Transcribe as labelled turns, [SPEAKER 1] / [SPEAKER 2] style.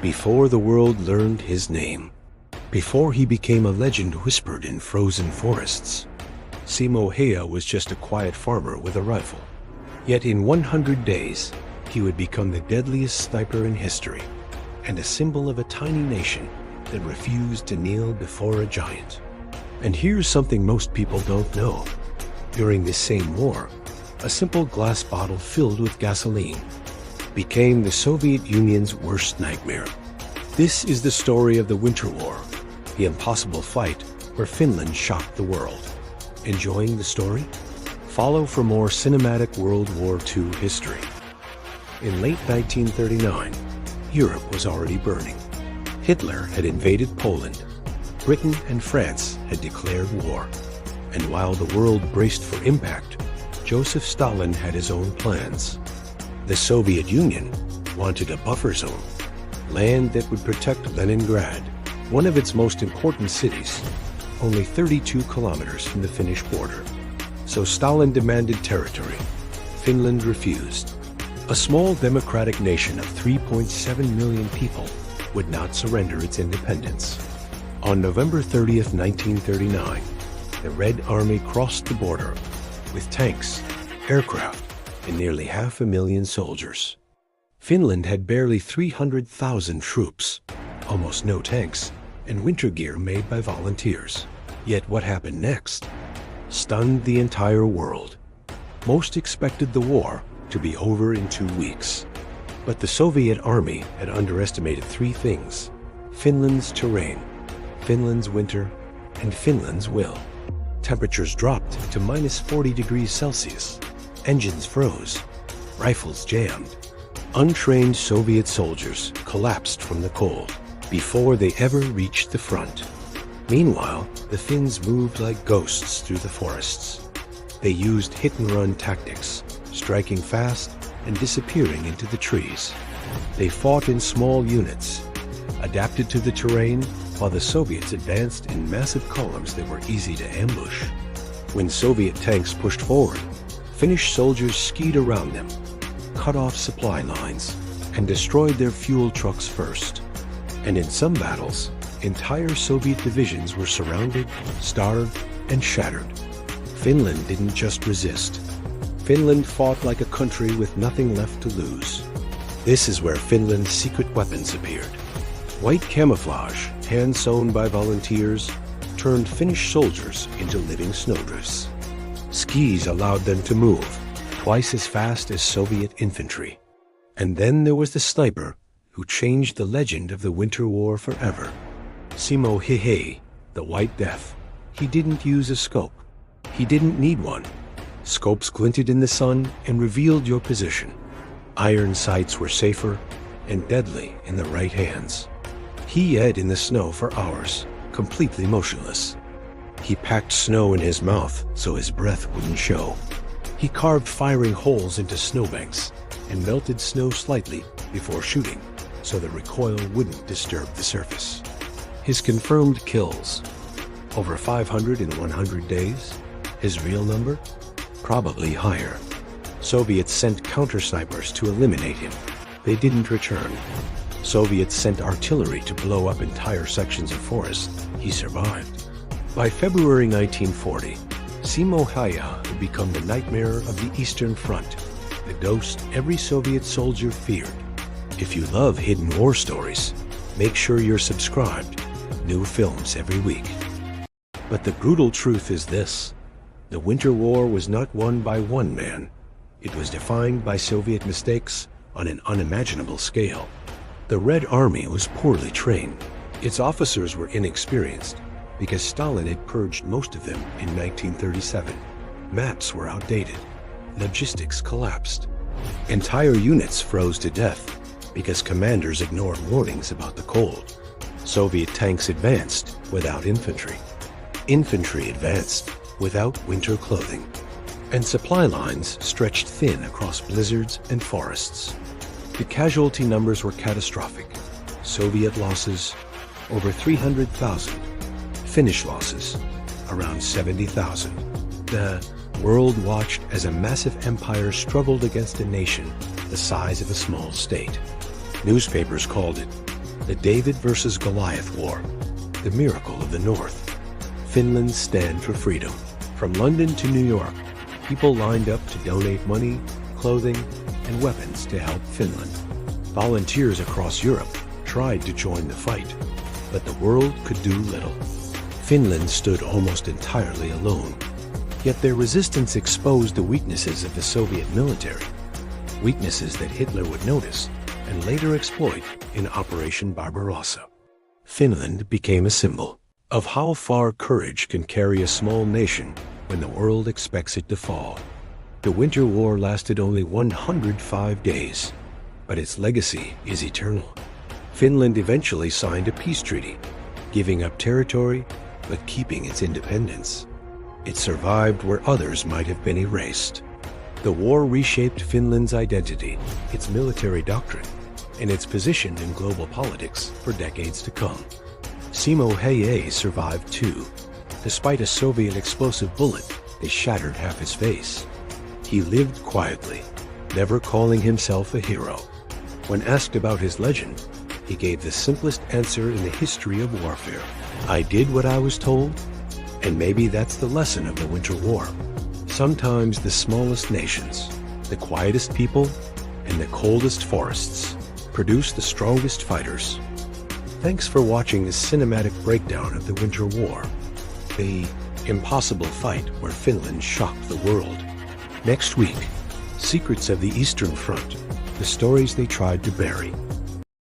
[SPEAKER 1] before the world learned his name, before he became a legend whispered in frozen forests. Simo Häyhä was just a quiet farmer with a rifle. Yet in 100 days, he would become the deadliest sniper in history, and a symbol of a tiny nation that refused to kneel before a giant. And here's something most people don't know. During this same war, a simple glass bottle filled with gasoline became the Soviet Union's worst nightmare. This is the story of the Winter War, the impossible fight where Finland shocked the world. Enjoying the story? Follow for more cinematic World War II history. In late 1939, Europe was already burning. Hitler had invaded Poland. Britain and France had declared war. And while the world braced for impact, Joseph Stalin had his own plans. The Soviet Union wanted a buffer zone, land that would protect Leningrad, one of its most important cities, only 32 kilometers from the Finnish border. So Stalin demanded territory. Finland refused. A small democratic nation of 3.7 million people would not surrender its independence. On November 30th, 1939, the Red Army crossed the border with tanks, aircraft, and nearly 500,000 soldiers. Finland had barely 300,000 troops, almost no tanks, and winter gear made by volunteers. Yet what happened next stunned the entire world. Most expected the war to be over in 2 weeks. But the Soviet army had underestimated 3 things: Finland's terrain, Finland's winter, and Finland's will. Temperatures dropped to minus 40 degrees Celsius. Engines froze. Rifles jammed. Untrained Soviet soldiers collapsed from the cold before they ever reached the front. Meanwhile, the Finns moved like ghosts through the forests. They used hit-and-run tactics, striking fast and disappearing into the trees. They fought in small units, adapted to the terrain, while the Soviets advanced in massive columns that were easy to ambush. When Soviet tanks pushed forward, Finnish soldiers skied around them, cut off supply lines, and destroyed their fuel trucks first. And in some battles, entire Soviet divisions were surrounded, starved, and shattered. Finland didn't just resist. Finland fought like a country with nothing left to lose. This is where Finland's secret weapons appeared. White camouflage, hand-sewn by volunteers, turned Finnish soldiers into living snowdrifts. Skis allowed them to move, twice as fast as Soviet infantry. And then there was the sniper who changed the legend of the Winter War forever. Simo Häyhä, the White Death. He didn't use a scope. He didn't need one. Scopes glinted in the sun and revealed your position. Iron sights were safer and deadly in the right hands. He hid in the snow for hours, completely motionless. He packed snow in his mouth so his breath wouldn't show. He carved firing holes into snowbanks and melted snow slightly before shooting so the recoil wouldn't disturb the surface. His confirmed kills, over 500 in 100 days. His real number? Probably higher. Soviets sent counter-snipers to eliminate him. They didn't return. Soviets sent artillery to blow up entire sections of forest. He survived. By February 1940, Simo Häyhä had become the nightmare of the Eastern Front, the ghost every Soviet soldier feared. If you love hidden war stories, make sure you're subscribed. New films every week. But the brutal truth is this: the Winter War was not won by one man. It was defined by Soviet mistakes on an unimaginable scale. The Red Army was poorly trained. Its officers were inexperienced because Stalin had purged most of them in 1937. Maps were outdated. Logistics collapsed. Entire units froze to death because commanders ignored warnings about the cold. Soviet tanks advanced without infantry. Infantry advanced without winter clothing. And supply lines stretched thin across blizzards and forests. The casualty numbers were catastrophic. Soviet losses, over 300,000. Finnish losses, around 70,000. The world watched as a massive empire struggled against a nation the size of a small state. Newspapers called it The David versus Goliath War. The miracle of the North. Finland's stand for freedom. From London to New York, people lined up to donate money, clothing, and weapons to help Finland. Volunteers across Europe tried to join the fight, but the world could do little. Finland stood almost entirely alone. Yet their resistance exposed the weaknesses of the Soviet military, weaknesses that Hitler would notice and later exploit in Operation Barbarossa. Finland became a symbol of how far courage can carry a small nation when the world expects it to fall. The Winter War lasted only 105 days, but its legacy is eternal. Finland eventually signed a peace treaty, giving up territory but keeping its independence. It survived where others might have been erased. The war reshaped Finland's identity, its military doctrine, and its position in global politics for decades to come. Simo Häyhä survived too. Despite a Soviet explosive bullet, they shattered half his face. He lived quietly, never calling himself a hero. When asked about his legend, he gave the simplest answer in the history of warfare. I did what I was told, and maybe that's the lesson of the Winter War. Sometimes the smallest nations, the quietest people, and the coldest forests produce the strongest fighters. Thanks for watching this cinematic breakdown of the Winter War, the impossible fight where Finland shocked the world. Next week, Secrets of the Eastern Front, the stories they tried to bury.